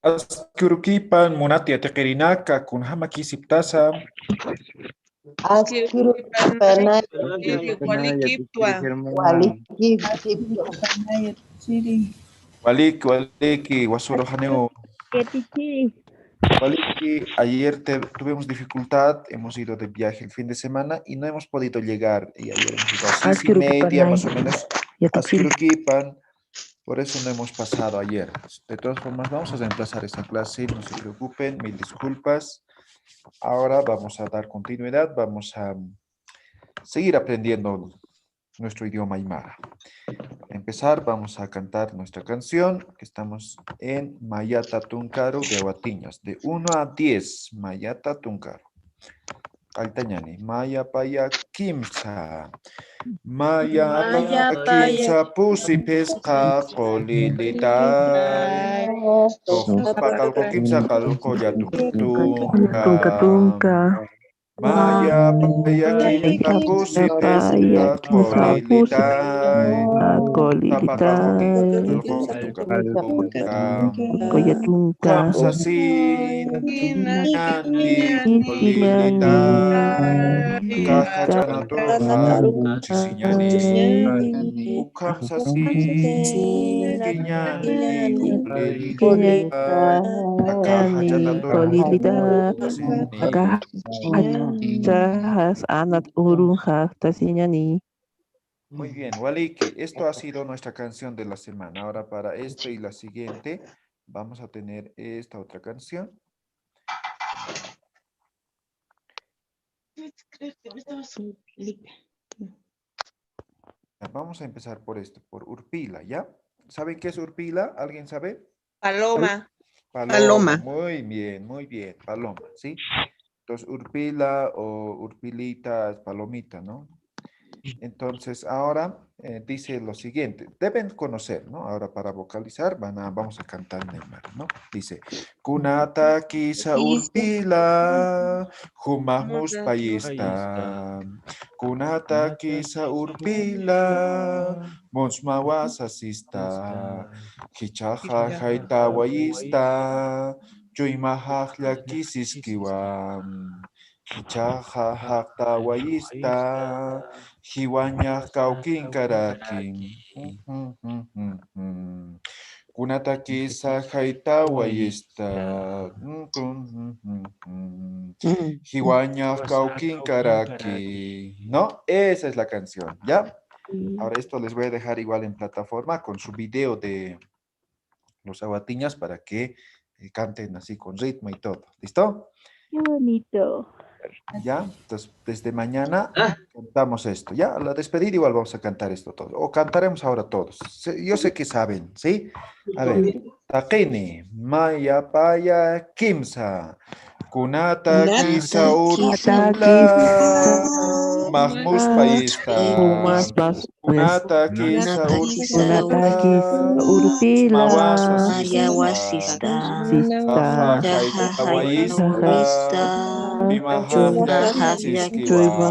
Askurukipan munati ateqirinaka kunhamaki siptasa. Askurukipanay Walikiptua. walikipsipto. Waliki, wasuro haneo. Ketichiri. Waliki, ayer tuvimos dificultad, hemos ido de viaje el fin de semana y no hemos podido llegar. Y ayer hemos ido a 6:30 más o menos a Askurukipan. Por eso no hemos pasado ayer. De todas formas, vamos a reemplazar esta clase, no se preocupen, mil disculpas. Ahora vamos a dar continuidad, vamos a seguir aprendiendo nuestro idioma aymara. Para empezar, vamos a cantar nuestra canción, que estamos en Mayata Tuncaru de Aguatiñas, de 1 a 10, Mayata Tuncaru. Altañani, Maya Paya Kimsa. Maya Paya Kimsa Pusi Pesca Colilita. Pakalko Kimsa Kalko Yatunka. Maya Paya Kimsa Pusi Pesca Colilita. Pakalko Kimsa Koyatunka. Kamsasin Nandi Colilita. Kahachanaturha Chisiñani Ukamsasi Kiñani Uplilita Akahachanaturha Chahas anat urunja tasiñani. Muy bien, Waliki, esto ha sido nuestra canción de la semana. Ahora para esto y la siguiente vamos a tener esta otra canción. Vamos a empezar por esto, por Urpila, ¿ya? ¿Saben qué es Urpila? ¿Alguien sabe? Paloma. Paloma. Muy bien, paloma, ¿sí? Entonces, Urpila o Urpilita es palomita, ¿no? Entonces, ahora dice lo siguiente, deben conocer, ¿no? Ahora para vocalizar vamos a cantar en el mar, ¿no? Dice, Kunata kisa urpila, humahmus payista. Kunata kisa urpila, monsmawas asista. Hichaja haita wayista, chuimahajla kisiskiwam. Hichaja hakta wayista. Hiwaña kaukin karakin. Kunataki sajaita wayista. Hiwaña kaukin karaki. ¿No? Esa es la canción, ¿ya? Ahora esto les voy a dejar igual en plataforma con su video de los aguatiñas para que canten así con ritmo y todo. ¿Listo? Qué bonito. ¿Ya? Entonces, desde mañana cantamos esto. Ya, a la despedida igual vamos a cantar esto todo. O cantaremos ahora todos. Yo sé que saben, ¿sí? A ver. Taqini, Maya Paya Kimsa. Kunata Kisa Urpila. Mahmus Paista. Kunata Kisa Urpila. Mawasa Sista. Jaja Hawaista. Bimahajla Kisiskiwa.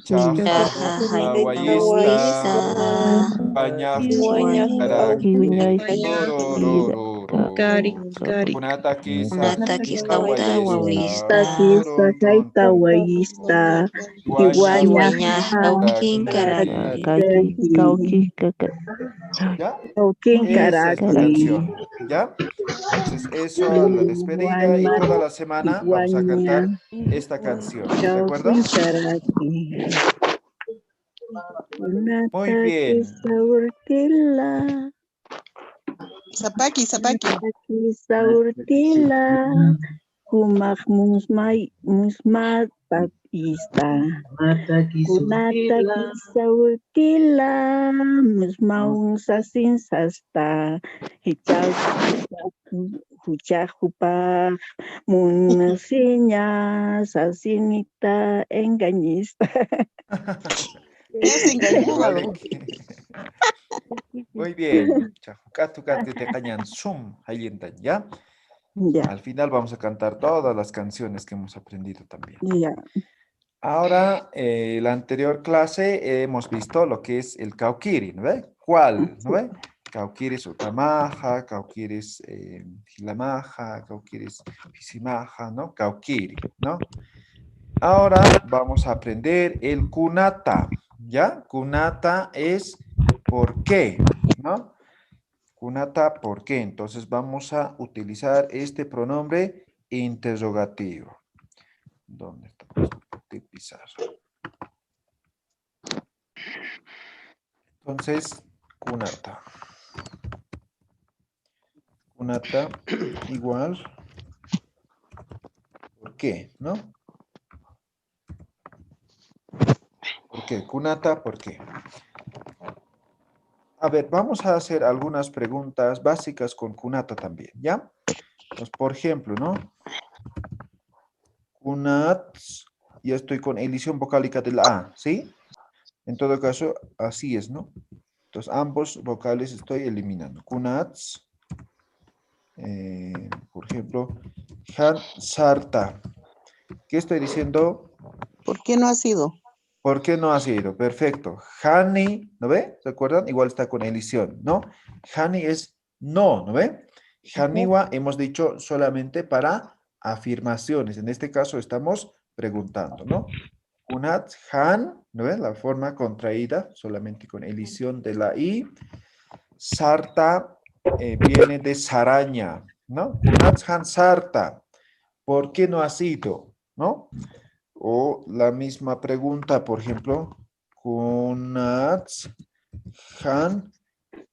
Chaja Hawaista. Banyak Karaki. Kunata Kisa Hawaista. Sajaita wayista. Hiwaña Kaukin karaki. ¿Ya? Kaukin Esa es la karaki. canción. ¿Ya? Entonces, eso a la despedida y toda la semana vamos a cantar esta canción. ¿De acuerdo? Muy bien. Zapaki. Saurtila. Kumak musmat papista. Kunata kisaurtila. Musmaung sasin sasta. Hichau huchajupa. Munasiña sasinita engañista. Es engañado. Muy bien. Chajucatu te cañan sum hayintan, ¿ya? Ya, Al final vamos a cantar todas las canciones que hemos aprendido también. ya. Ahora, la anterior clase hemos visto lo que es el Cauquiri, ¿no ve? ¿Cuál? ¿No ve? Cauquieres Utamaja, Cauquieres Hilamaja, Cauquieres Pisimaja, ¿no? Cauquiri, ¿no? Ahora vamos a aprender el kunata, ¿ya? Kunata es ¿por qué? ¿No? Kunata, ¿por qué? Entonces vamos a utilizar este pronombre interrogativo. ¿Dónde está? De pizarra. Entonces, kunata. Kunata igual. ¿Por qué? ¿No? ¿Por qué? Kunata, ¿por qué? A ver, vamos a hacer algunas preguntas básicas con kunata también, ¿ya? Pues, por ejemplo, ¿no? Kunat, ya estoy con edición vocálica de la A, ¿sí? En todo caso, así es, ¿no? Entonces, ambos vocales estoy eliminando. Kunats, por ejemplo, Han Sarta. ¿Qué estoy diciendo? ¿Por qué no ha sido? ¿Por qué no ha sido? Perfecto. Hani, ¿no ve? ¿Se acuerdan? Igual está con elición, ¿no? Hani es no, ¿no ve? Haniwa hemos dicho solamente para afirmaciones. En este caso estamos preguntando, ¿no? Kunat, han, ¿no ve? La forma contraída, solamente con elición de la I. Sarta viene de saraña, ¿no? Kunat, han, sarta. ¿Por qué no ha sido? ¿No? O la misma pregunta, por ejemplo, Kunats Han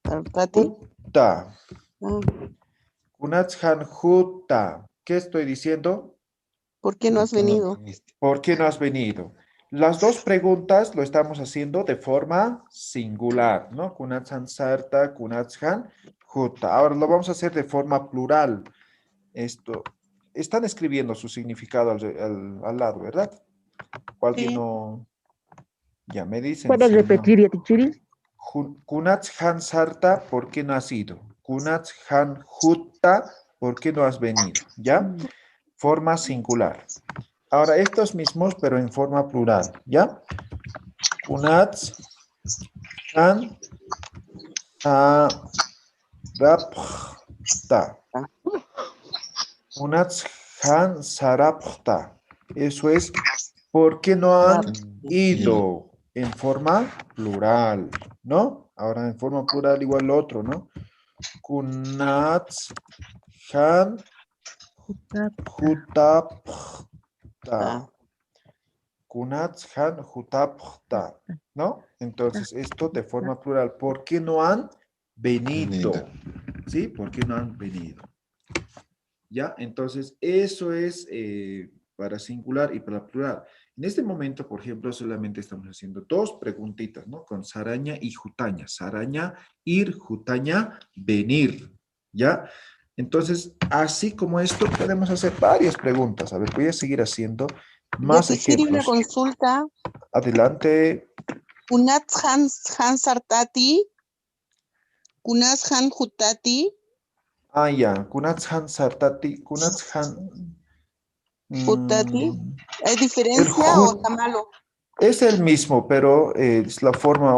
Sartati. Hutta. Ah, Kunats Han Hutta. ¿Qué estoy diciendo? ¿por qué no has venido? ¿Por qué no has venido? Las dos preguntas lo estamos haciendo de forma singular, ¿no? Kunats Han Sarta, Kunats Han Hutta. Ahora lo vamos a hacer de forma plural. Esto, están escribiendo su significado al lado, ¿verdad? ¿O alguien Sí. no? Ya me dicen ¿Puedes si no. repetir, Yatichiri? Kunats Han Sarta, ¿por qué no has ido? Kunats Han Hutta, ¿por qué no has venido? ¿Ya? Forma singular. Ahora estos mismos, pero en forma plural, ¿ya? Kunats Han Sarapta. Ah, Kunats Han Sarapta. Eso es, ¿por qué no han ido? En forma plural, ¿no? Ahora en forma plural igual lo otro, ¿no? Kunats Han Hutapta. ah, Kunats Han Hutapta. ¿No? Entonces, esto de forma plural. ¿Por qué no han venido? ¿Sí? ¿Por qué no han venido? ¿Ya? Entonces, eso es para singular y para plural. En este momento, por ejemplo, solamente estamos haciendo dos preguntitas, ¿no? Con saraña y jutaña. Saraña, ir, jutaña, venir. ¿Ya? Entonces, así como esto, podemos hacer varias preguntas. A ver, voy a seguir haciendo más Yatichiri, una ejemplos. consulta. Adelante. Kunats Han Sartati. Kunats Han Hutati. Ah, ya. Kunats Han Sartati. Kunats Han... Hutati. ¿Hay el diferencia o hut está malo? es el mismo, pero es la forma,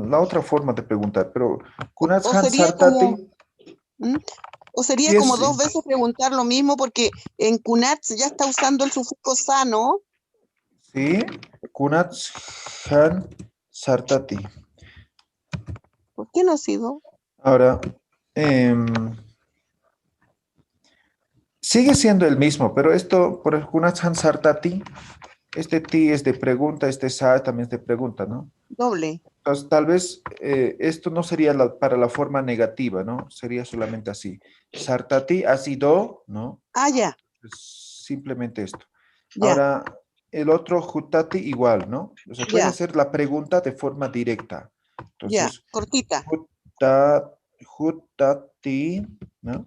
la otra forma de preguntar. Pero Kunats O Han sería como, Sartati, ¿mm? O sería sí como es, dos veces preguntar lo mismo porque en Kunats ya está usando el sufijo sano. sí, Kunats Han Sartati. ¿Por qué no ha sido? Ahora, sigue siendo el mismo, pero esto, por el Kunats Han Sartati, este ti es de pregunta, este sa también es de pregunta, ¿no? Doble. Entonces, tal vez esto no sería para la forma negativa, ¿no? Sería solamente así. Sartati ha sido, ¿no? Ah, ya, Pues, simplemente esto. ya, Ahora, el otro jutati igual, ¿no? O sea, puede ya, hacer la pregunta de forma directa. ya. Entonces, Cortita. jutati, ¿no?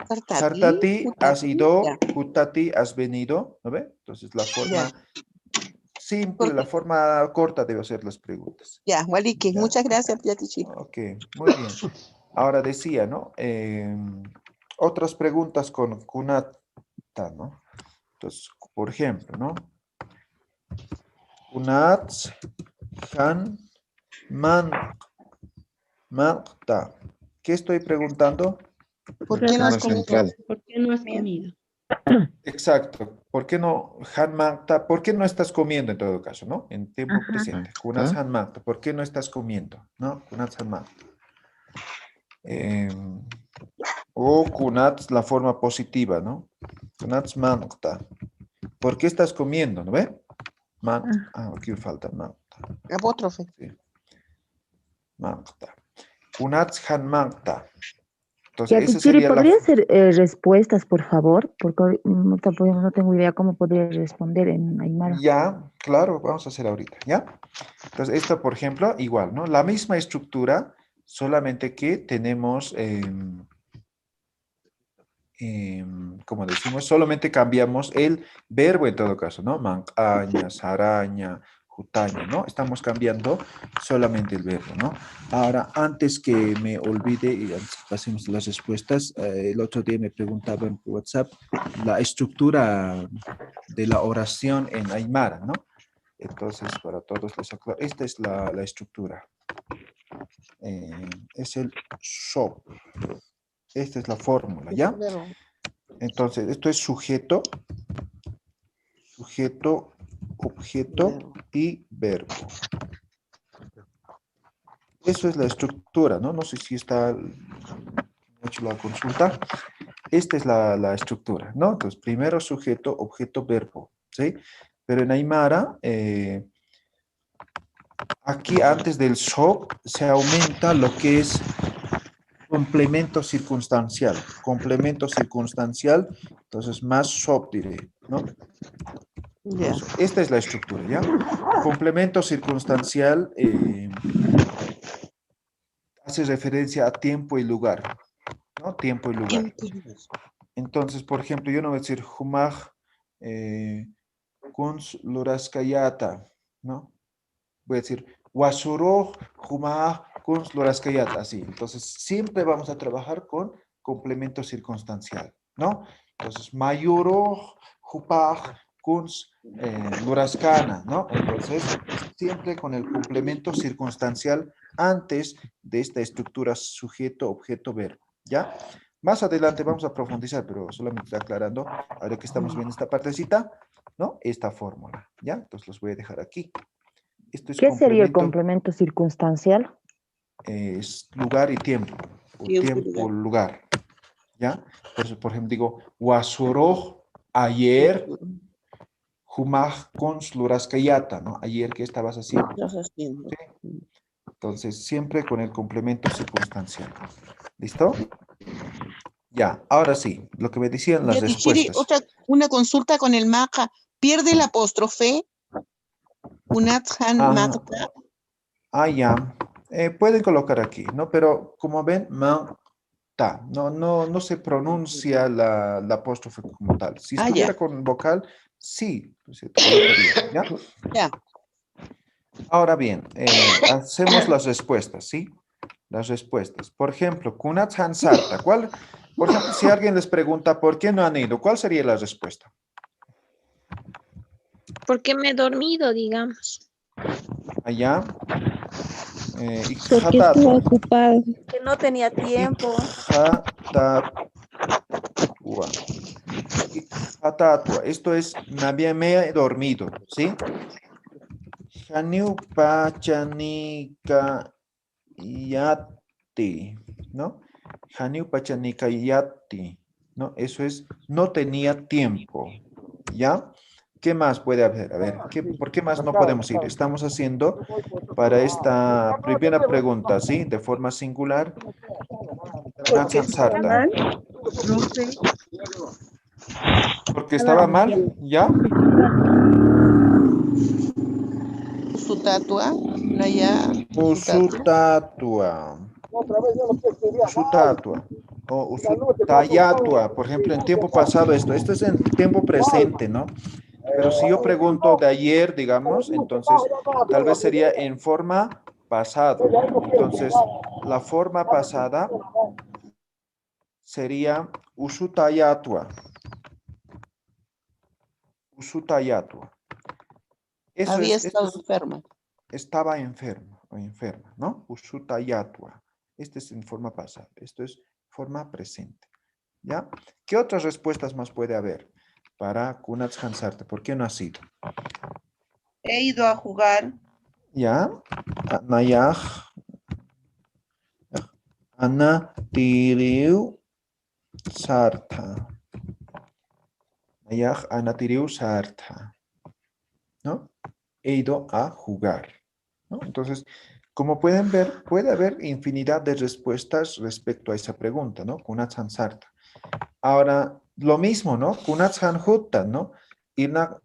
Sartati, Sartati has Hutati, ya, ido, jutati has venido, ¿no ve? Entonces, la ya. forma simple, la Cortita. forma corta debe hacer las preguntas. Ya, Waliki, ¿Ya? muchas gracias, Yatichi. Ok, muy bien. Ahora decía, ¿no? Otras preguntas con kunata, ¿no? Entonces, por ejemplo, ¿no? Kunats Han Manta. ¿Qué estoy preguntando? ¿Por qué no has Claro, comido? central. ¿Por qué no has comido? Exacto. ¿Por qué no, hanmakta? ¿Por qué no estás comiendo en todo caso, no? En tiempo Ajá. presente. Kunats hanmakta. ¿Por qué no estás comiendo? ¿No? Kunats hanmakta. O kunats, la forma positiva, ¿no? Kunats mankta. ¿Por qué estás comiendo? ¿No ve? Aquí falta mankta. Apóstrofe. Sí. Mankta. Kunats hanmakta. Entonces, Ya, esa Tichiri, sería la... ¿podría hacer respuestas, por favor? Porque tampoco no tengo idea cómo podría responder en Aymara. Ya, claro, vamos a hacer ahorita, ¿ya? Entonces, esta, por ejemplo, igual, ¿no? La misma estructura, solamente que tenemos, como decimos, solamente cambiamos el verbo en todo caso, ¿no? Mancaña, saraña, jutaña, ¿no? Estamos cambiando solamente el verbo, ¿no? Ahora, antes que me olvide y antes que pasemos las respuestas, el otro día me preguntaban por WhatsApp la estructura de la oración en Aymara, ¿no? Entonces, para todos les aclaro, esta es la estructura. Es el SOP. Esta es la fórmula, ¿ya? Entonces, esto es sujeto, objeto y verbo. Eso es la estructura, ¿no? No sé si está hecho la consulta. Esta es la estructura, ¿no? Entonces, primero sujeto, objeto, verbo, ¿sí? Pero en Aymara, aquí antes del SOP se aumenta lo que es complemento circunstancial. Complemento circunstancial, entonces más SOP diré, ¿no? Ya. Esta es la estructura, ¿ya? Complemento circunstancial hace referencia a tiempo y lugar, ¿no? Tiempo y lugar. Entonces, por ejemplo, yo no voy a decir humaj kuns luraskayata, ¿no? Voy a decir wasuro humaj kuns luraskayata, así. Entonces, siempre vamos a trabajar con complemento circunstancial, ¿no? Entonces, mayuro hupaj kuns luraskana, ¿no? Entonces, siempre con el complemento circunstancial antes de esta estructura sujeto, objeto, verbo, ¿ya? Más adelante vamos a profundizar, pero solamente estoy aclarando, ahora que estamos viendo esta partecita, ¿no? Esta fórmula, ¿ya? Entonces los voy a dejar aquí. Esto es ¿Qué sería el complemento, complemento circunstancial? es lugar y tiempo, o Tiempo y tiempo, lugar, ¿ya? Por eso, por ejemplo, digo, Wasuroj, ayer, Humaj cons luraskayata, ¿no? Ayer, ¿qué estabas haciendo? Estás haciendo. ¿Sí? Entonces, siempre con el complemento circunstancial. ¿Listo? Ya, ahora sí, lo que me decían las Ya, Tichiri, respuestas. una consulta con el maja. ¿Pierde el apóstrofe? Unathan magta. Ya. Pueden colocar aquí, ¿no? Pero como ven, ta. No se pronuncia la apóstrofe como tal. Si estuviera Ya. con vocal, sí, pues, se colocaría, ¿ya? Ya. Ahora bien, hacemos las respuestas, ¿sí? Las respuestas. Por ejemplo, Kunat Hansarta. Por ejemplo, si alguien les pregunta por qué no han ido, ¿cuál sería la respuesta? Porque me he dormido, digamos. Allá. Porque estuve ocupado. Que no tenía tiempo. Ikjatatua. Esto es, me he dormido, ¿sí? Janiu pachanika yati, ¿no? Janiu pachanika yati, ¿no? Eso es, no tenía tiempo, ¿ya? ¿Qué más puede haber? A ver, ¿por qué más no podemos ir? Estamos haciendo para esta primera pregunta, ¿sí? De forma singular. Porque estaba mal, profe. Porque estaba mal, ¿ya? Sutatua. Naya. Usutatua. Usutatua. O usutayatua. Por ejemplo, en tiempo pasado esto es en tiempo presente, ¿no? Pero si yo pregunto de ayer, digamos, entonces tal vez sería en forma pasado. Entonces, la forma pasada sería usutayatua. Usutayatua. Eso Había es, estado enferma. estaba enfermo o enferma, ¿no? Usutayatua. Este es en forma pasada. Esto es forma presente. ¿Ya? ¿Qué otras respuestas más puede haber para kunats hansarte? ¿Por qué no has ido? He ido a jugar. ¿Ya? Nayaj. Ana tiriu sarta. Nayaj ana tiriu sarta. ¿No? He ido a jugar. ¿No? Entonces, como pueden ver, puede haber infinidad de respuestas respecto a esa pregunta, ¿no? Kunats hansarta. Ahora, lo mismo, ¿no? Kunats hanhutta, ¿no? Irna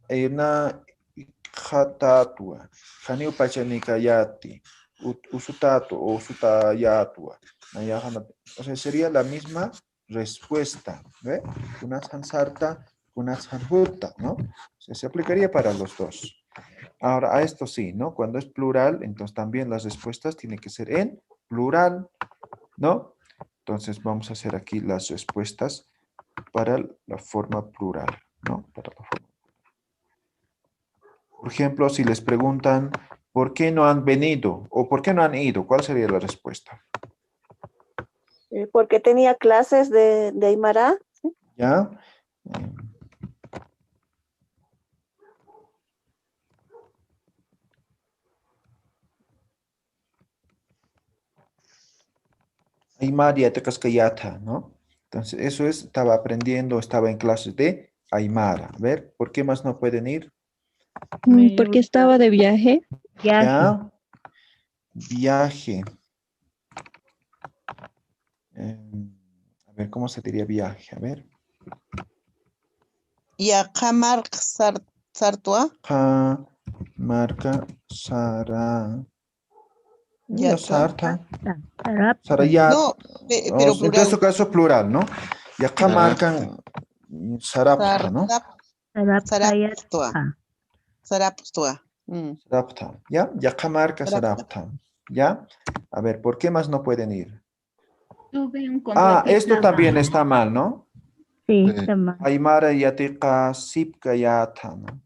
hatatua, haniu pachanikayati, usutatu o usutayatua. O sea, sería la misma respuesta, ¿ve? Kunats hansarta, kunats hanhutta, ¿no? O sea, se aplicaría para los dos. Ahora, a esto sí, ¿no? Cuando es plural, entonces también las respuestas tienen que ser en plural, ¿no? Entonces vamos a hacer aquí las respuestas para la forma plural, ¿no? Por ejemplo, si les preguntan, ¿por qué no han venido? O ¿por qué no han ido? ¿Cuál sería la respuesta? Porque tenía clases de Aymara. ¿Ya? Aymara te cascayata, ¿no? Entonces, eso es, estaba aprendiendo, estaba en clases de Aymara. A ver, ¿por qué más no pueden ir? Porque estaba de viaje. ¿Ya? Viaje. A ver, ¿cómo se diría viaje? A ver. Yakamar sartua. Marca Sara. Ya, Sarta. Sarapta. Sarayat. No, pero En plural. este caso plural, ¿no? Y acá marcan Sarapta, ¿no? Saraptayat. Saraptua. Saraptua. Sarapta, ¿ya? Y acá marca Sarapta, ¿ya? A ver, ¿por qué más no pueden ir? Tuve un Esto también está mal, ¿no? Sí, está mal. Aymara yatika sipka yata, ¿no?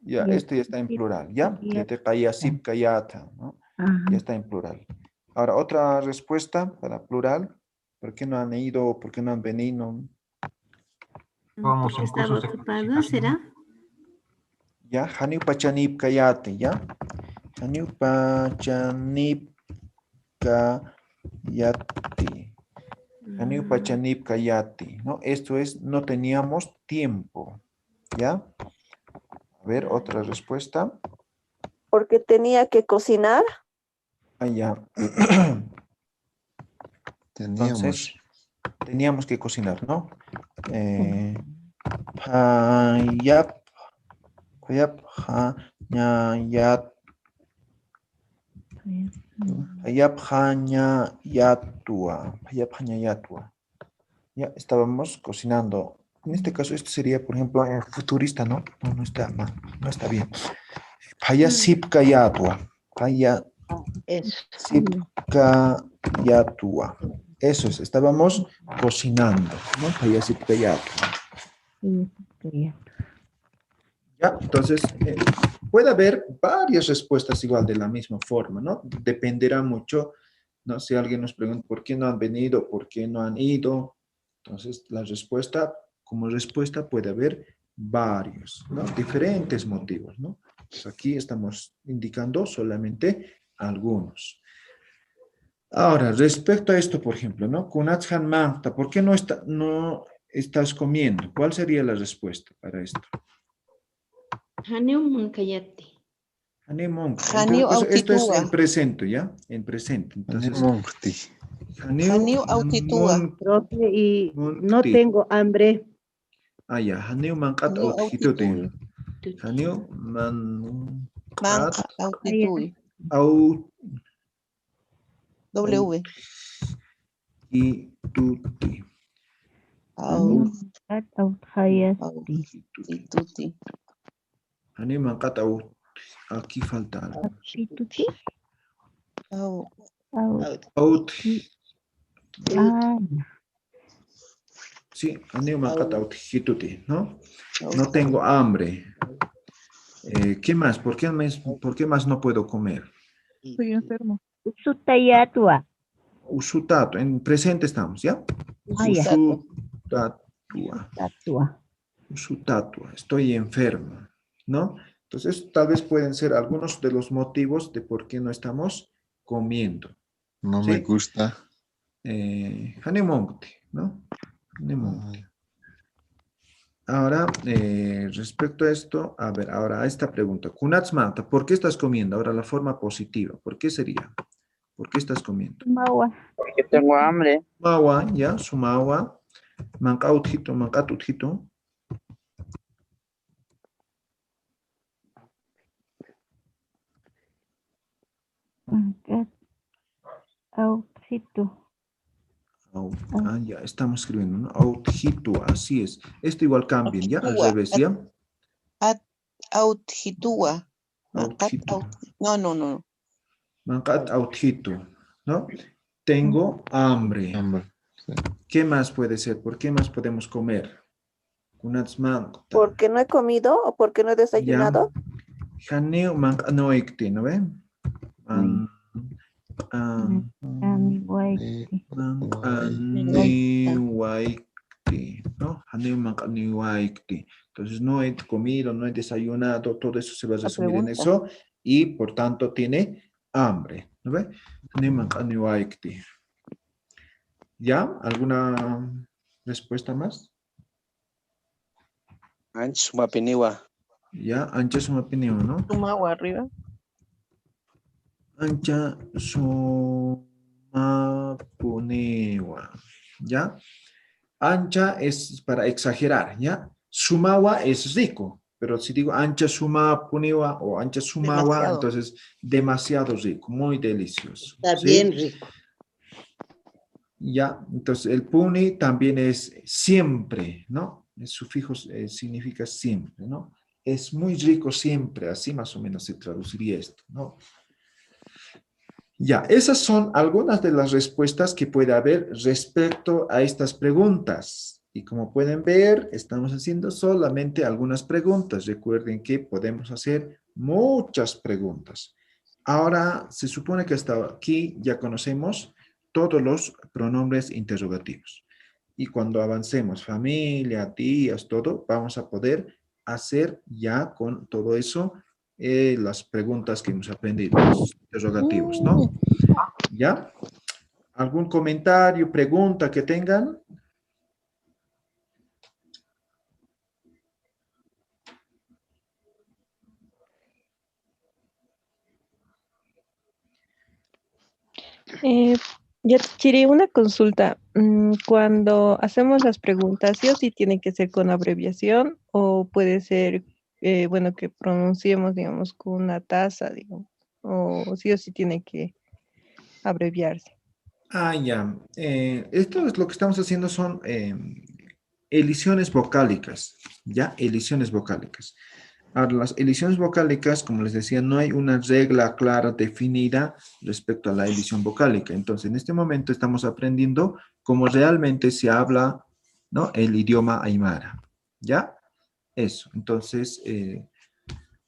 Ya, esto ya está en plural, ¿ya? Yatika yasipka yata, ¿no? Ya está en plural. Ahora, otra respuesta para plural. ¿Por qué no han ido? ¿Por qué no han venido? Vamos en cursos de ocupado, ¿será? Ya, haniu pachanip kayate, ¿ya? Haniu pachanip kayate. Haniu pachanip kayate, ¿no? Esto es, no teníamos tiempo, ¿ya? A ver, otra respuesta. Porque tenía que cocinar. Ya. Entonces, teníamos que cocinar, ¿no? Hayap, hanyayat. Hayap hanyayatua. Hayap hanyayatua. Ya estábamos cocinando. En este caso, esto sería, por ejemplo, futurista, ¿no? No está mal, no está bien. Haya sipka yatua. Haya sipka yatua. Eso es, estábamos cocinando, ¿no? Haya sipka yatua. Ya, entonces, puede haber varias respuestas igual de la misma forma, ¿no? Dependerá mucho, ¿no? Si alguien nos pregunta por qué no han venido, por qué no han ido. Entonces, la respuesta, como respuesta puede haber varios, ¿no? Diferentes motivos, ¿no? Pues aquí estamos indicando solamente algunos. Ahora, respecto a esto, por ejemplo, ¿no? Kunathan Manta, ¿por qué no estás comiendo? ¿Cuál sería la respuesta para esto? Haneu Munkayate. Esto es en presente, ¿ya? En presente. Entonces, Haneu autitúa. Profe, y no tengo hambre. Ya. Haneu mankat Haneu autitute. autitui. Haneu mankat Autitui. W. Autitute. Autituti. Haneu mankat aut. Aquí falta algo. Aut. Sí, haneu mankat autitute, ¿no? No tengo hambre. ¿Qué más? ¿Por qué más no puedo comer? Estoy enfermo. Usutayatua. Usutato. En presente estamos, ¿ya? Ah, ya. Usutatua. Tatua. Usutatua. Estoy enfermo, ¿no? Entonces, tal vez pueden ser algunos de los motivos de por qué no estamos comiendo. No ¿sí? me gusta. Hanemongte, ¿no? Hanemongte. Ahora, respecto a esto, a ver, ahora a esta pregunta. Kunatsmanta, ¿por qué estás comiendo? Ahora la forma positiva. ¿Por qué sería? ¿Por qué estás comiendo? Maua. Porque tengo hambre. Mawa, ya, sumawa. Mancautjito, mancatutjito. Autito. Ya, estamos escribiendo, ¿no? Autjito, así es. Esto igual cambien, ¿ya? Al revés, ¿ya? Autjitúa. Autjito. No. Mancat autjito, ¿no? Tengo hambre. Sí. ¿Qué más puede ser? ¿Por qué más podemos comer? Kunatsmanta. ¿Porque no he comido o porque no he desayunado? Janeo mancanoicte, ¿no ven? ¿no? Entonces no he comido, no he desayunado, todo eso se va a resumir en eso y por tanto tiene hambre, ¿no ve? ¿Ya? ¿Alguna respuesta más? Ya, ancha es una opinión, ¿no? Sumagua arriba. Ancha sumapunewa, ¿ya? Ancha es para exagerar, ¿ya? Sumawa es rico, pero si digo ancha sumapunewa o ancha sumawa, Demasiado. entonces demasiado rico, muy delicioso. Está ¿sí? bien rico. Ya, entonces el puni también es siempre, ¿no? El sufijo significa siempre, ¿no? Es muy rico siempre, así más o menos se traduciría esto, ¿no? Ya, esas son algunas de las respuestas que puede haber respecto a estas preguntas. Y como pueden ver, estamos haciendo solamente algunas preguntas. Recuerden que podemos hacer muchas preguntas. Ahora, se supone que hasta aquí ya conocemos todos los pronombres interrogativos. Y cuando avancemos, familia, tías, todo, vamos a poder hacer ya con todo eso las preguntas que hemos aprendido, los interrogativos, ¿no? ¿Ya? ¿Algún comentario, pregunta que tengan? Ya Chiri, una consulta. Cuando hacemos las preguntas, ¿sí o sí tiene que ser con abreviación o puede ser, bueno, que pronunciemos, digamos, con una tasa, digamos, o sí tiene que abreviarse? Ah, ya. Esto es lo que estamos haciendo son elisiones vocálicas, ¿ya? Elisiones vocálicas. Ahora, las elisiones vocálicas, como les decía, no hay una regla clara definida respecto a la elisión vocálica. Entonces, en este momento estamos aprendiendo cómo realmente se habla, ¿no? El idioma aymara, ¿ya? Eso. Entonces,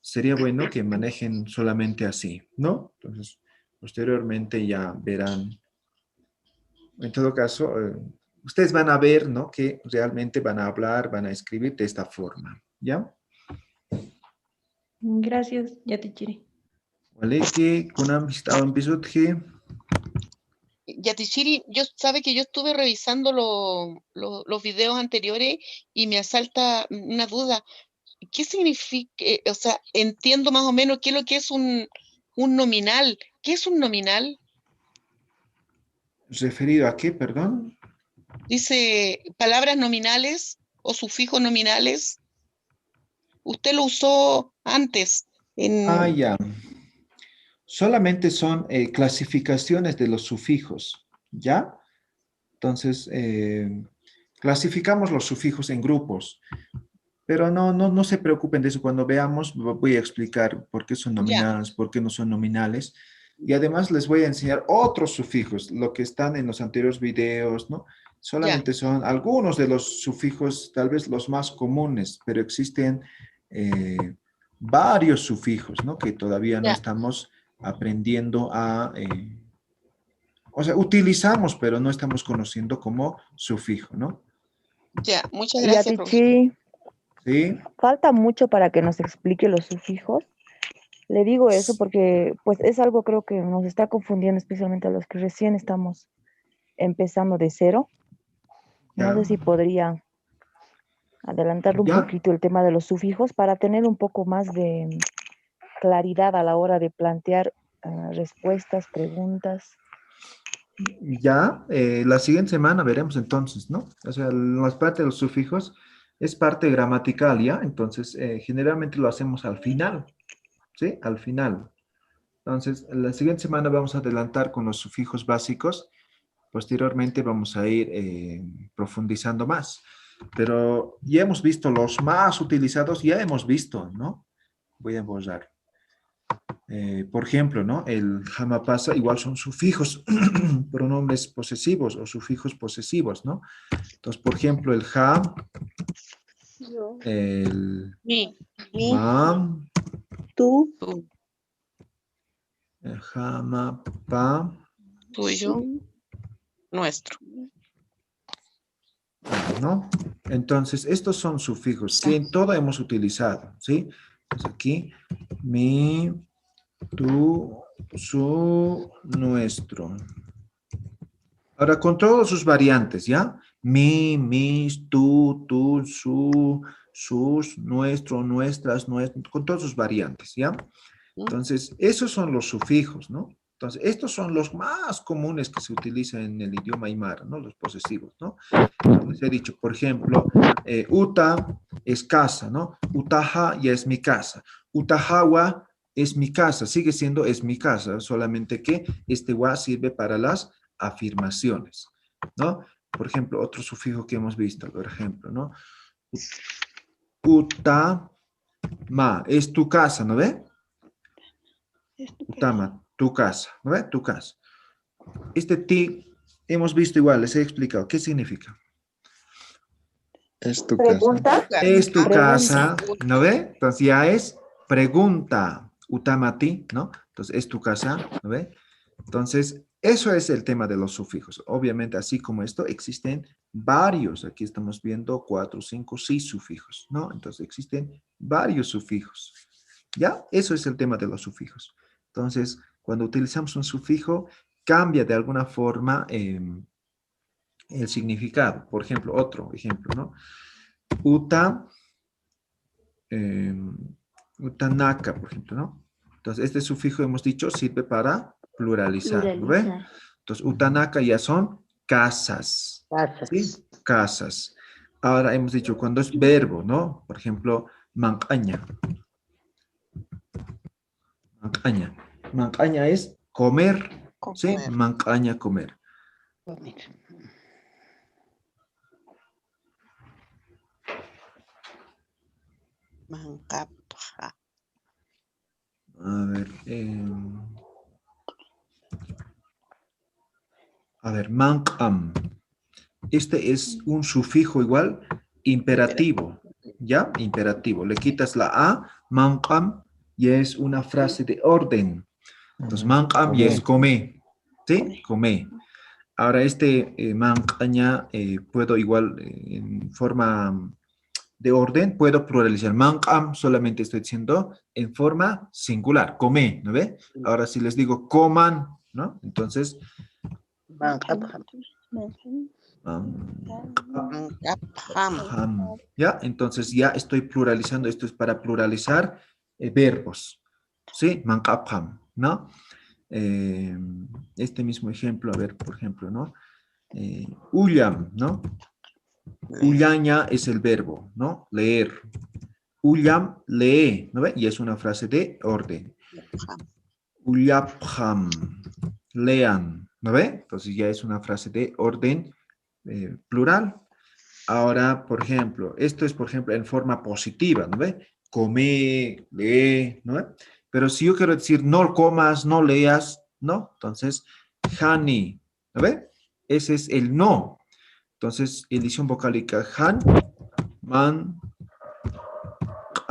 sería bueno que manejen solamente así, ¿no? Entonces, posteriormente ya verán. En todo caso, ustedes van a ver, ¿no? Que realmente van a hablar, van a escribir de esta forma, ¿ya? Gracias, Yatichiri. Vale, que kunam estaban pisutje. Yatichiri, sabe que yo estuve revisando los videos anteriores y me asalta una duda. ¿Qué significa? O sea, entiendo más o menos qué es lo que es un nominal. ¿Qué es un nominal? ¿Referido a qué, perdón? Dice palabras nominales o sufijos nominales. Usted lo usó antes. Ah, ya. Solamente son clasificaciones de los sufijos, ¿ya? Entonces, clasificamos los sufijos en grupos, pero no se preocupen de eso. Cuando veamos, voy a explicar por qué son nominales, por qué no son nominales. Y además les voy a enseñar otros sufijos, lo que están en los anteriores videos, ¿no? Solamente son algunos de los sufijos, tal vez los más comunes, pero existen varios sufijos, ¿no? Que todavía no Ya. estamos aprendiendo a... o sea, utilizamos, pero no estamos conociendo como sufijo, ¿no? Ya, muchas Y a gracias, profesor. Tichi, Sí, falta mucho para que nos explique los sufijos. Le digo eso porque pues es algo creo que nos está confundiendo, especialmente a los que recién estamos empezando de cero. No ya, sé si podría adelantarle un ya, poquito el tema de los sufijos para tener un poco más de claridad a la hora de plantear respuestas, preguntas. ya. La siguiente semana veremos entonces, ¿no? O sea, la parte de los sufijos es parte gramatical, ¿ya? Entonces, generalmente lo hacemos al final, ¿sí? Al final. Entonces, la siguiente semana vamos a adelantar con los sufijos básicos. Posteriormente vamos a ir profundizando más. Pero ya hemos visto los más utilizados, ya hemos visto, ¿no? Voy a borrar. Por ejemplo, ¿no? El jamapasa igual son sufijos, pronombres posesivos o sufijos posesivos, ¿no? Entonces, por ejemplo, el ja, el Mi, ma, Tú, tú, el jamapa, tuyo, nuestro. ¿no? Entonces, estos son sufijos que en todo hemos utilizado, ¿sí? Entonces aquí, mi, tu, su, nuestro. Ahora, con todas sus variantes, ¿ya? Mi, mis, tú, su, sus, nuestro, nuestras, con todas sus variantes, ¿ya? Entonces, esos son los sufijos, ¿no? Entonces, estos son los más comunes que se utilizan en el idioma aymara, ¿no? Los posesivos, ¿no? Les he dicho, por ejemplo, uta es casa, ¿no? Utaha ya es mi casa. Utahawa es mi casa, sigue siendo es mi casa, solamente que este wa sirve para las afirmaciones, ¿no? Por ejemplo, otro sufijo que hemos visto, por ejemplo, ¿no? Utama es tu casa, ¿no ve? Utama, tu casa, ¿no ve? Tu casa. Este ti hemos visto igual, les he explicado. ¿Qué significa? Es tu casa. pregunta. Es tu Pregunta. casa, ¿no ve? Entonces ya es pregunta, utamati, ¿no? Entonces es tu casa, ¿no ve? Entonces, eso es el tema de los sufijos. Obviamente, así como esto, existen varios. Aquí estamos viendo 4, 5, 6 sufijos, ¿no? Entonces existen varios sufijos. ¿Ya? Eso es el tema de los sufijos. Entonces, cuando utilizamos un sufijo, cambia de alguna forma el significado. Por ejemplo, otro ejemplo, ¿no? Utanaka, por ejemplo, ¿no? Entonces, este sufijo hemos dicho sirve para pluralizar, ¿no ve? Entonces, utanaka ya son casas, ¿sí? Casas. Ahora hemos dicho cuando es verbo, ¿no? Por ejemplo, mancaña. Mancaña. Mancaña es comer, ¿sí? Mancaña, comer. Mancapja. A ver, mancam. Este es un sufijo igual, imperativo, ¿ya? Imperativo. Le quitas la A, mancam, y es una frase de orden. Entonces, mancam y es come, ¿sí? Come. Ahora, este mancaña puedo igual en forma de orden, puedo pluralizar. Mancam solamente estoy diciendo en forma singular, come, ¿no ve? Ahora, si les digo coman, ¿no? Entonces, ¿ya? Entonces ya estoy pluralizando, esto es para pluralizar verbos, ¿sí? Mankapham, ¿no? Este mismo ejemplo, a ver, por ejemplo, ¿no? Uyam, ¿no? Uyaña es el verbo, ¿no? Leer. Uyam, lee, ¿no ve? Y es una frase de orden. Uyapham, lean, ¿no ve? Entonces ya es una frase de orden plural. Ahora, por ejemplo, esto es, por ejemplo, en forma positiva, ¿no ve? Come, lee, ¿no ve? Pero si yo quiero decir no comas, no leas, ¿no? Entonces, hani, ¿no ve? Ese es el no. Entonces, edición vocálica, han, man,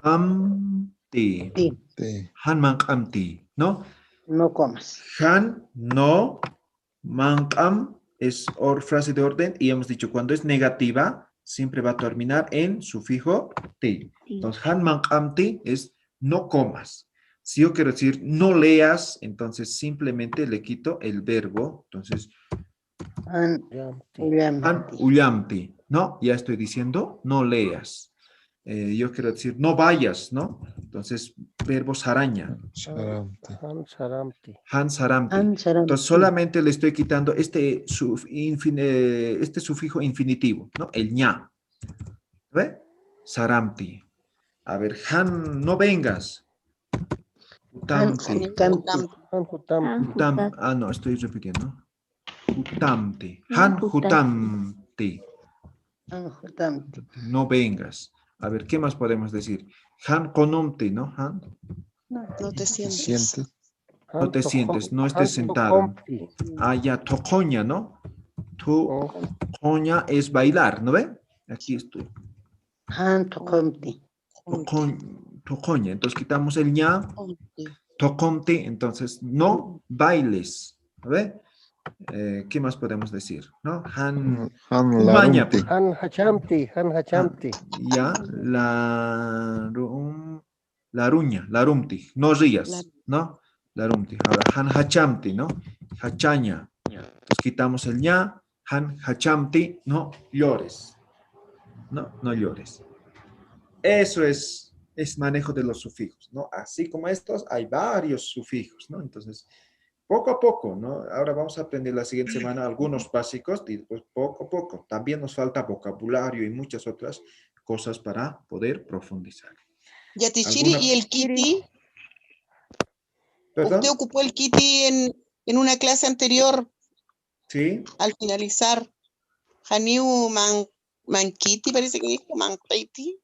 am, ti. Sí, Han manqamti, ¿no? no comas. Han, no, manqam es frase de orden y hemos dicho cuando es negativa siempre va a terminar en sufijo ti. Entonces, han manqamti es no comas. Si yo quiero decir no leas, entonces simplemente le quito el verbo. Entonces, Han han uyamti, ¿no? Ya estoy diciendo no leas. Yo quiero decir no vayas, ¿no? Entonces, verbo saraña. Han saramti. Han saramti. saramti. Entonces, solamente le estoy quitando este sufijo infinitivo, ¿no? El ña. ¿Ve? Saramti. A ver, han, no vengas. Hutamti. No, estoy repitiendo. Hutamti. Han hutamti. No vengas. A ver, ¿qué más podemos decir? Han konumti, ¿no? Han. No te sientes. No te sientes, no estés sentado. Ya, tocoña, ¿no? Tocoña es bailar, ¿no ve? Aquí estoy. Han tokomti. Tocoña, entonces quitamos el ña. Toconti, entonces no bailes, ¿no ve? ¿Qué más podemos decir? ¿No? Han larumti. Han hachamti, han hachamti. Ya, la ruña, la rumti, no rías, ¿no? La rumti. Ahora, han hachamti, ¿no? Hachaña. Entonces quitamos el ña, han hachamti, no llores. No llores. Eso es manejo de los sufijos, ¿no? Así como estos, hay varios sufijos, ¿no? Entonces, poco a poco, ¿no? Ahora vamos a aprender la siguiente semana algunos básicos y después poco a poco. También nos falta vocabulario y muchas otras cosas para poder profundizar. Yatichiri, ¿y el Kitty? ¿Perdón? ¿Usted ocupó el Kitty en una clase anterior? Sí. Al finalizar. Haniu Mankiti, parece que dijo Mankiti.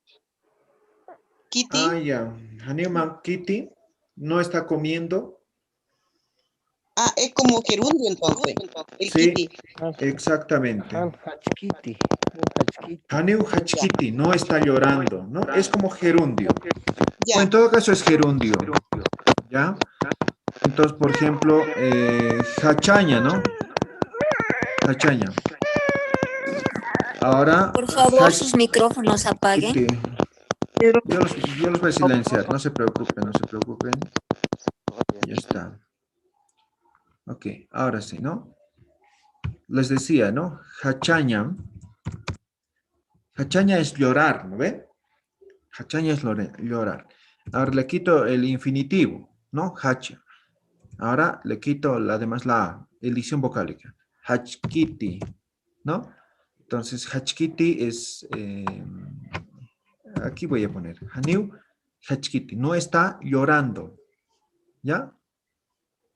Kitty. Ya. Haniu Mankiti no está comiendo. Es como gerundio entonces. El sí, Kitty. Exactamente. Han hachkiti. Haniu hachkiti no está llorando, ¿no? Es como gerundio. Ya. Bueno, en todo caso es gerundio. ¿Ya? Entonces, por ejemplo, hachaña, ¿no? Hachaña. Ahora... Por favor, sus micrófonos apaguen. Yo los voy a silenciar, no se preocupen, no se preocupen. Ya está. Ok, ahora sí, ¿no? Les decía, ¿no? Hachaña. Hachaña es llorar, ¿no ven? Hachaña es llorar. Ahora le quito el infinitivo, ¿no? Hacha. Ahora le quito además la edición vocálica. Hachkiti, ¿no? Entonces, hachkiti es... aquí voy a poner. Haniu hachkiti. No está llorando. ¿Ya?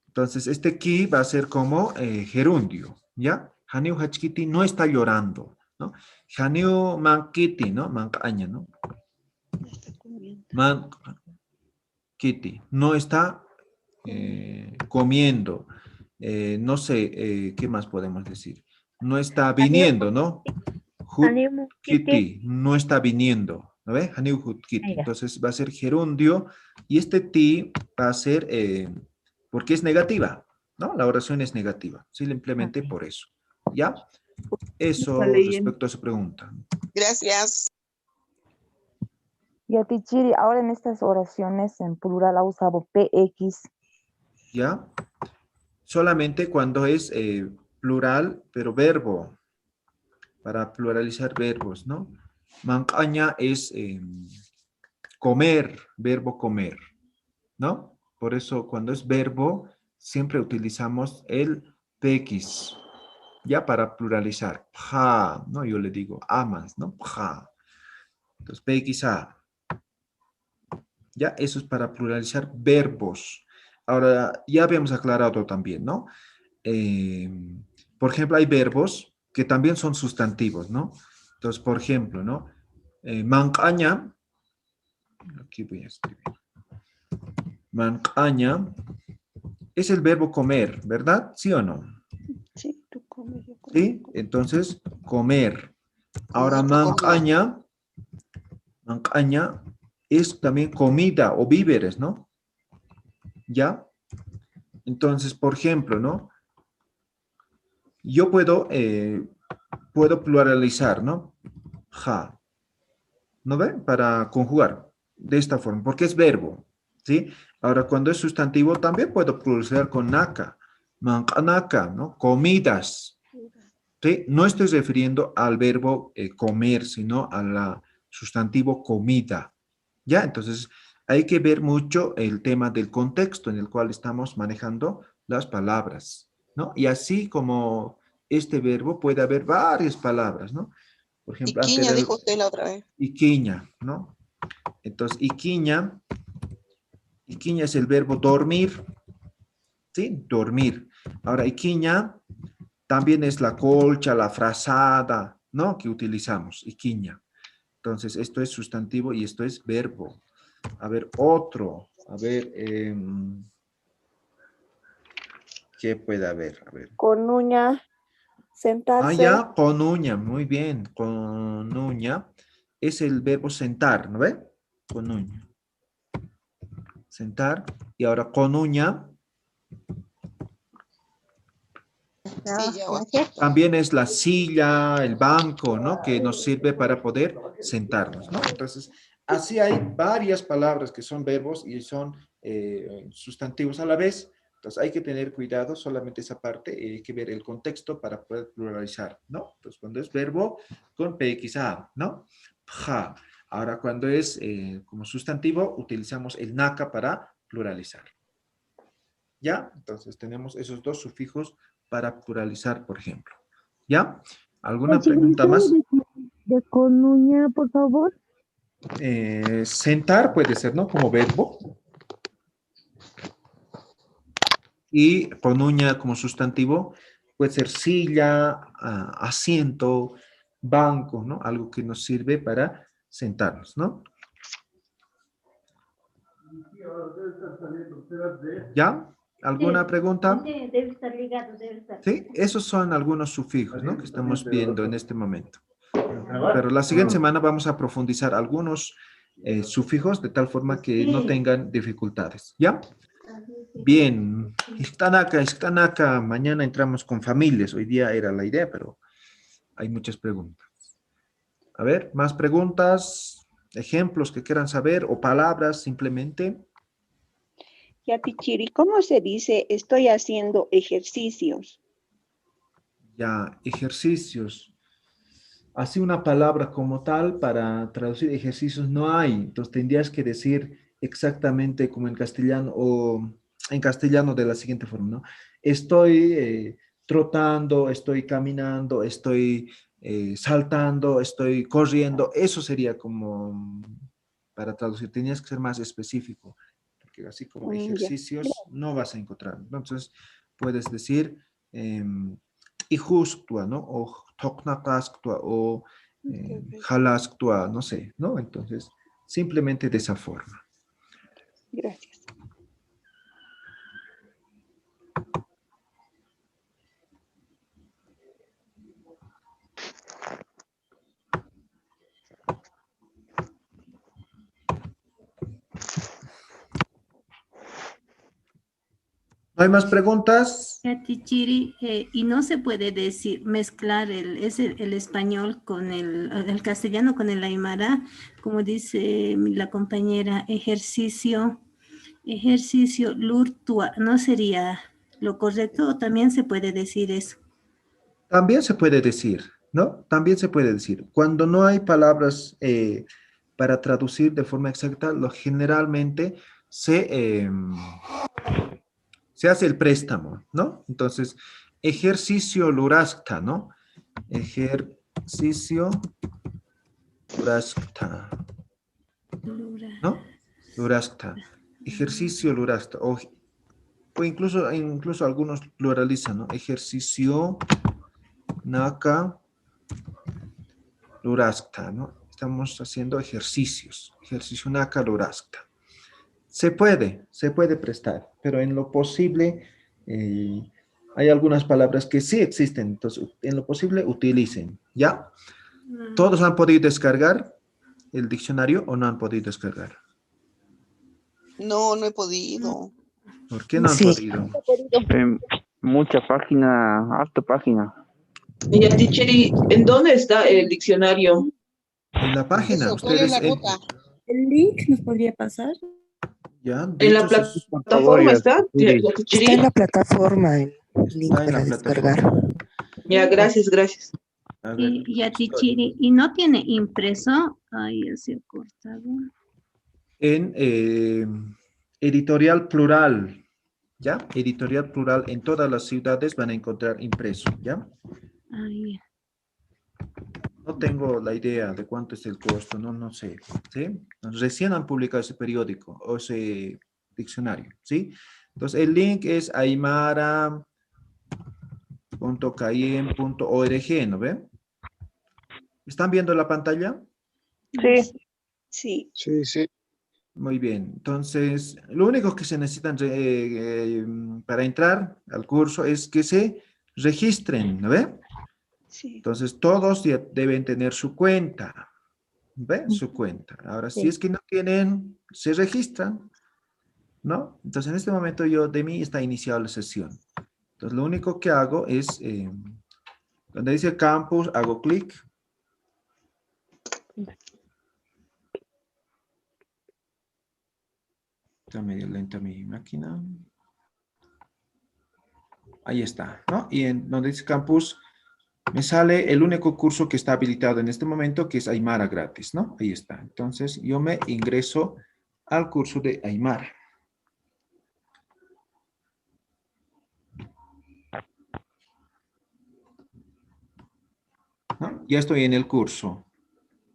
Entonces, este ki va a ser como gerundio. ¿Ya? Haniu hachkiti no está llorando. ¿No? Haniu mankiti, ¿no? Mancaña, ¿no? Mankiti. No está comiendo. No sé, ¿qué más podemos decir? No está viniendo, ¿no? Hutkiti, no está viniendo. ¿No ve? Haniu hutkiti. Entonces va a ser gerundio y este ti va a ser porque es negativa, ¿no? La oración es negativa. Simplemente por eso. ¿Ya? Eso respecto a su pregunta. Gracias. Yatichiri, ahora en estas oraciones en plural ha usado PX. ¿Ya? Solamente cuando es plural, pero verbo. Para pluralizar verbos, ¿no? Mancaña es comer, verbo comer, ¿no? Por eso cuando es verbo, siempre utilizamos el PX, ya para pluralizar. Pja, ¿no? Yo le digo amas, ¿no? Pja. Entonces, PXA. Ya, eso es para pluralizar verbos. Ahora, ya habíamos aclarado también, ¿no? Por ejemplo, hay verbos que también son sustantivos, ¿no? Entonces, por ejemplo, ¿no? Mancaña, aquí voy a escribir. Mancaña es el verbo comer, ¿verdad? ¿Sí o no? Sí, tú comes, yo como. ¿Sí? Entonces, comer. Ahora, mancaña es también comida o víveres, ¿no? ¿Ya? Entonces, por ejemplo, ¿no? Yo puedo pluralizar, ¿no? Ja. ¿No ve? Para conjugar de esta forma, porque es verbo, ¿sí? Ahora, cuando es sustantivo, también puedo pluralizar con naka, mankanaka, ¿no? Comidas, ¿sí? No estoy refiriendo al verbo comer, sino al sustantivo comida, ¿ya? Entonces, hay que ver mucho el tema del contexto en el cual estamos manejando las palabras, ¿no? Y así como este verbo puede haber varias palabras, ¿no? Por ejemplo, Iquiña, dijo usted la otra vez. Iquiña, ¿no? Entonces, iquiña es el verbo dormir, ¿sí? Dormir. Ahora, iquiña también es la colcha, la frazada, ¿no? Que utilizamos, iquiña. Entonces, esto es sustantivo y esto es verbo. A ver, otro. A ver, ¿qué puede haber? A ver. Con uña, sentarse. Ah, ya, con uña, muy bien. Con uña es el verbo sentar, ¿no ve? Con uña. Sentar. Y ahora con uña. También es la silla, el banco, ¿no? Que nos sirve para poder sentarnos, ¿no? Entonces, así hay varias palabras que son verbos y son sustantivos a la vez. Entonces, hay que tener cuidado, solamente esa parte, hay que ver el contexto para poder pluralizar, ¿no? Entonces, cuando es verbo, con PXA, ¿no? Ja. Ahora, cuando es como sustantivo, utilizamos el naka para pluralizar. ¿Ya? Entonces, tenemos esos dos sufijos para pluralizar, por ejemplo. ¿Ya? ¿Alguna pregunta más? De con uña, por favor. Sentar puede ser, ¿no? Como verbo. Y con uña como sustantivo puede ser silla, asiento, banco, ¿no? Algo que nos sirve para sentarnos, ¿no? ¿Ya? ¿Alguna pregunta? Debe estar ligado, debe estar. Sí, esos son algunos sufijos, ¿no? Que estamos viendo en este momento. Pero la siguiente semana vamos a profundizar algunos sufijos de tal forma que no tengan dificultades, ¿ya? Bien, Ixtanaka, mañana entramos con familias. Hoy día era la idea, pero hay muchas preguntas. A ver, más preguntas, ejemplos que quieran saber o palabras simplemente. Ya, Pichiri, ¿cómo se dice estoy haciendo ejercicios? Ya, ejercicios. Así una palabra como tal para traducir ejercicios no hay. Entonces tendrías que decir exactamente como en castellano o en castellano de la siguiente forma, ¿no? Estoy trotando, estoy caminando, estoy saltando, estoy corriendo. Eso sería como para traducir. Tenías que ser más específico. Porque así como ejercicios no vas a encontrar. Entonces puedes decir ijustua, ¿no? O toknakastua o jalastua, no sé, ¿no? Entonces, simplemente de esa forma. Gracias. ¿No hay más preguntas? Tichiri, y no se puede decir, mezclar el español con el castellano con el aymara, como dice la compañera, ejercicio lurtua, ¿no sería lo correcto o también se puede decir eso? También se puede decir, ¿no? También se puede decir. Cuando no hay palabras para traducir de forma exacta, generalmente se hace el préstamo, ¿no? Entonces, ejercicio luraskta, ¿no? Ejercicio luraskta, ¿no? Luraskta. Ejercicio luraskta. O incluso algunos pluralizan, ¿no? Ejercicio naka luraskta, ¿no? Estamos haciendo ejercicios. Ejercicio naka luraskta. Se puede prestar, pero en lo posible hay algunas palabras que sí existen, entonces en lo posible utilicen, ¿ya? Todos han podido descargar el diccionario o no han podido descargar? No, no he podido. ¿Por qué no han Sí. podido? Mucha página, harta página. Y a Ticheri, ¿en dónde está el diccionario? En la página, Eso, ¿cuál es ustedes... la ruta? ¿El link nos podría pasar? Ya, de ¿En la hecho, eso es- plataforma está? Ticheri. Ticheri? Está en la plataforma el link Está en para la descargar. plataforma. Ya, gracias, gracias. A ver, Y a Tichiri, ¿y no tiene impreso? Ay, ya se ha cortado. en editorial plural, ¿ya? Editorial plural en todas las ciudades van a encontrar impreso, ¿ya? Ay, No tengo la idea de cuánto es el costo, no sé, ¿sí? Recién han publicado ese periódico o ese diccionario, ¿sí? Entonces, el link es aymara.caiem.org, ¿no ve? ¿Están viendo la pantalla? Sí. Sí. Sí, sí. Muy bien, entonces, lo único que se necesitan para entrar al curso es que se registren, ¿no ve? Sí. Entonces, todos ya deben tener su cuenta, ¿ve? Su cuenta. Ahora, si es que no tienen, se registran, ¿no? Entonces, en este momento de mí está iniciada la sesión. Entonces, lo único que hago es, donde dice campus, hago clic. Está medio lenta mi máquina. Ahí está, ¿no? Y en donde dice campus, me sale el único curso que está habilitado en este momento, que es Aymara gratis, ¿no? Ahí está. Entonces, yo me ingreso al curso de Aymara. ¿No? Ya estoy en el curso.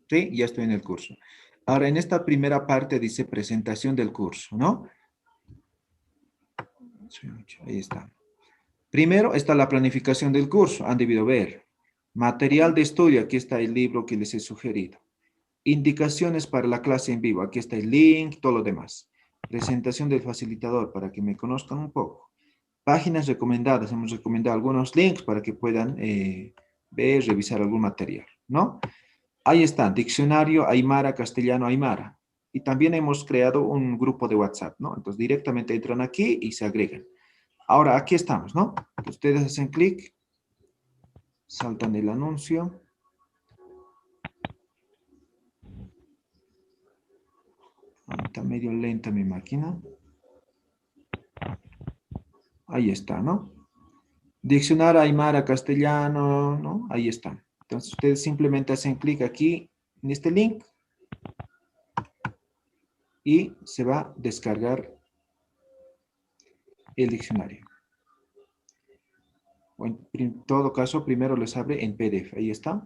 ¿Sí? Ya estoy en el curso. Ahora, en esta primera parte dice presentación del curso, ¿no? Ahí está. Primero está la planificación del curso, han debido ver. Material de estudio, aquí está el libro que les he sugerido. Indicaciones para la clase en vivo, aquí está el link, todo lo demás. Presentación del facilitador, para que me conozcan un poco. Páginas recomendadas, hemos recomendado algunos links para que puedan ver, revisar algún material, ¿no? Ahí está, diccionario Aymara, castellano Aymara. Y también hemos creado un grupo de WhatsApp, ¿no? Entonces directamente entran aquí y se agregan. Ahora, aquí estamos, ¿no? Ustedes hacen clic, saltan el anuncio. Está medio lenta mi máquina. Ahí está, ¿no? Diccionario Aymara castellano, ¿no? Ahí está. Entonces, ustedes simplemente hacen clic aquí en este link y se va a descargar el diccionario. O en todo caso, primero les abre en PDF. Ahí está.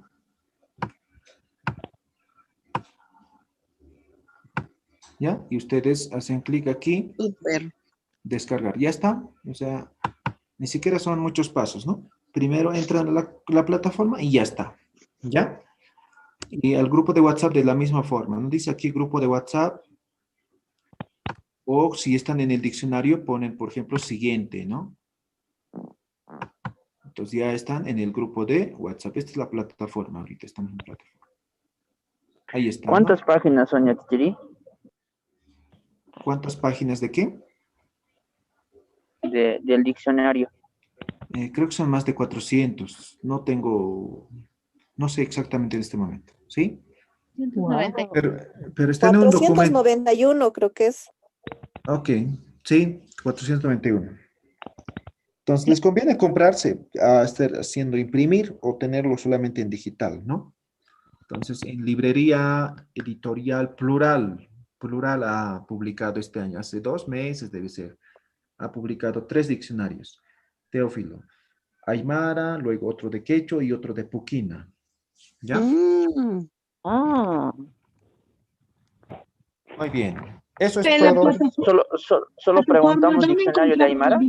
¿Ya? Y ustedes hacen clic aquí. Descargar. Ya está. O sea, ni siquiera son muchos pasos, ¿no? Primero entran a la plataforma y ya está. ¿Ya? Y al grupo de WhatsApp de la misma forma. ¿No? Dice aquí grupo de WhatsApp. O si están en el diccionario, ponen, por ejemplo, siguiente, ¿no? Entonces ya están en el grupo de WhatsApp. Esta es la plataforma. Ahorita estamos en plataforma. Ahí está. ¿Cuántas ¿no? páginas son, Tichiri? ¿Cuántas páginas de qué? Del diccionario. Creo que son más de 400. No tengo, no sé exactamente en este momento. ¿Sí? Wow. Pero está en un documento. 491 creo que es. Ok, sí, 491. Entonces, les conviene comprarse, estar haciendo imprimir o tenerlo solamente en digital, ¿no? Entonces, en librería editorial Plural ha publicado este año, hace 2 meses debe ser, ha publicado 3 diccionarios. Teófilo, Aymara, luego otro de quechua y otro de puquina. ¿Ya? Muy bien. Eso es todo. Solo preguntamos diccionario de Aymara.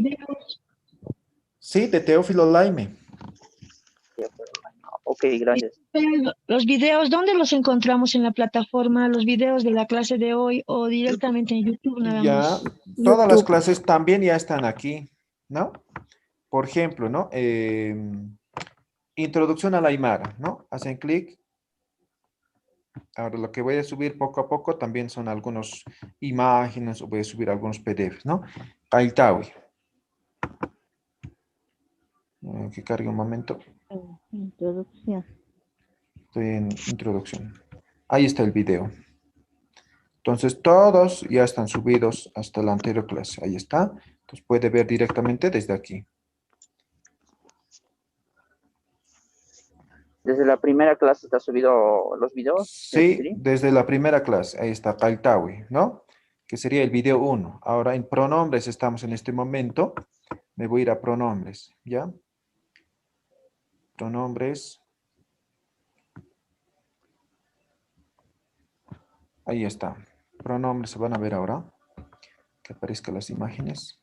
Sí, de Teófilo Laime. Ok, gracias. Los videos, ¿dónde los encontramos en la plataforma? ¿Los videos de la clase de hoy o directamente en YouTube nada Ya, más? todas las clases también ya están aquí, ¿no? Por ejemplo, ¿no? Introducción a la Aymara, ¿no? Hacen clic. Ahora lo que voy a subir poco a poco también son algunas imágenes o voy a subir algunos PDFs, ¿no? Kaitawi. Que cargue un momento. Introducción. Estoy en introducción. Ahí está el video. Entonces todos ya están subidos hasta la anterior clase. Ahí está. Entonces puede ver directamente desde aquí. ¿Desde la primera clase está subido los videos? Sí, desde la primera clase. Ahí está Kaitawi, ¿no? Que sería el video 1. Ahora en pronombres estamos en este momento. Me voy a ir a pronombres, ¿ya? Pronombres. Ahí está. Pronombres se van a ver ahora. Que aparezcan las imágenes.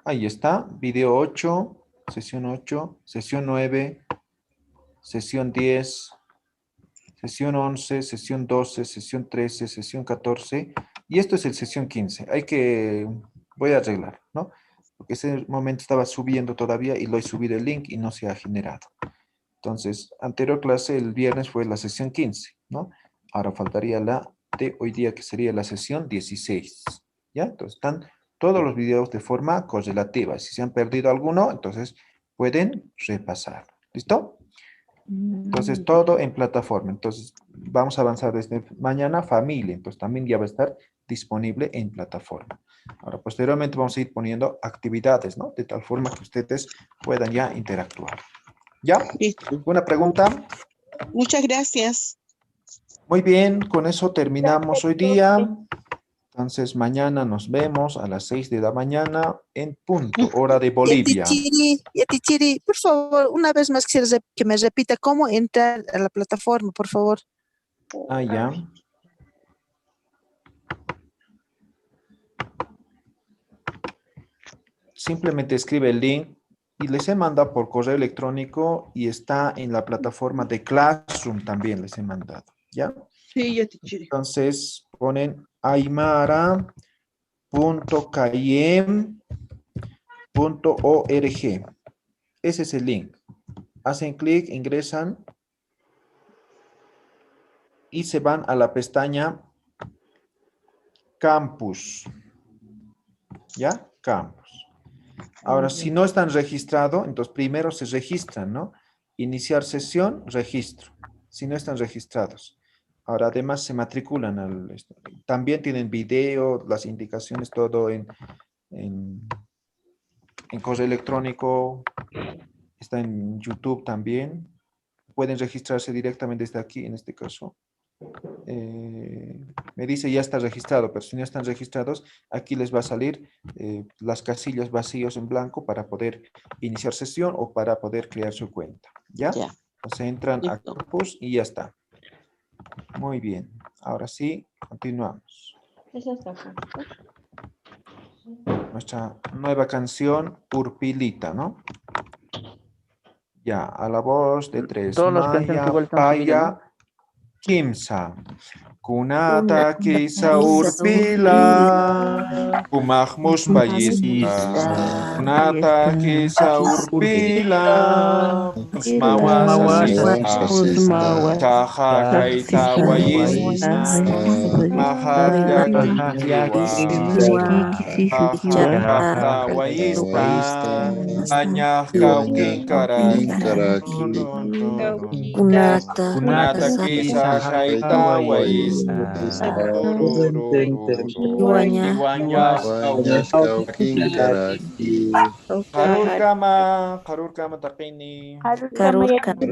Ahí está. Video 8, sesión 9, sesión 10, sesión 11, sesión 12, sesión 13, sesión 14. Y esto es el sesión 15. Voy a arreglar, ¿no? Porque ese momento estaba subiendo todavía y lo he subido el link y no se ha generado. Entonces, anterior clase, el viernes fue la sesión 15, ¿no? Ahora faltaría la de hoy día, que sería la sesión 16, ¿ya? Entonces, están todos los videos de forma correlativa. Si se han perdido alguno, entonces pueden repasar. ¿Listo? Entonces, todo en plataforma. Entonces, vamos a avanzar desde mañana, familia. Entonces, también ya va a estar disponible en plataforma. Ahora, posteriormente vamos a ir poniendo actividades, ¿no? De tal forma que ustedes puedan ya interactuar. ¿Ya? ¿Alguna pregunta? Muchas gracias. Muy bien, con eso terminamos hoy día. Entonces, mañana nos vemos a las 6 de la mañana en punto, hora de Bolivia. Yatichiri, por favor, una vez más quisiera que me repita cómo entrar a la plataforma, por favor. Ah, ya. Simplemente escribe el link y les he mandado por correo electrónico y está en la plataforma de Classroom también les he mandado, ¿ya? Sí, Yatichiri. Entonces ponen aymara.caiem.org. Ese es el link. Hacen clic, ingresan y se van a la pestaña Campus. ¿Ya? Campus. Ahora, si no están registrados, entonces primero se registran, ¿no? Iniciar sesión, registro. Si no están registrados. Ahora, además, se matriculan. También tienen video, las indicaciones, todo en correo electrónico. Está en YouTube también. Pueden registrarse directamente desde aquí, en este caso. Me dice ya está registrado, pero si no están registrados, aquí les va a salir las casillas vacías en blanco para poder iniciar sesión o para poder crear su cuenta. ¿Ya? Entonces entran a Campus y ya está. Muy bien. Ahora sí, continuamos. Nuestra nueva canción, Urpilita, ¿no? Ya, a la voz de 3. Todas las canciones igual están subidas, ¿no? Kimsa. Kunata kisa urpila. Kumahmus bayista. Kunata kisa urpila. Usmawasasista. Taha kaita wayista. Mahatya kikiwa. Taha wayista. Anyah kau kinkaraki. Kunata kisa shaita wais. Karur kama takini. Karur kama.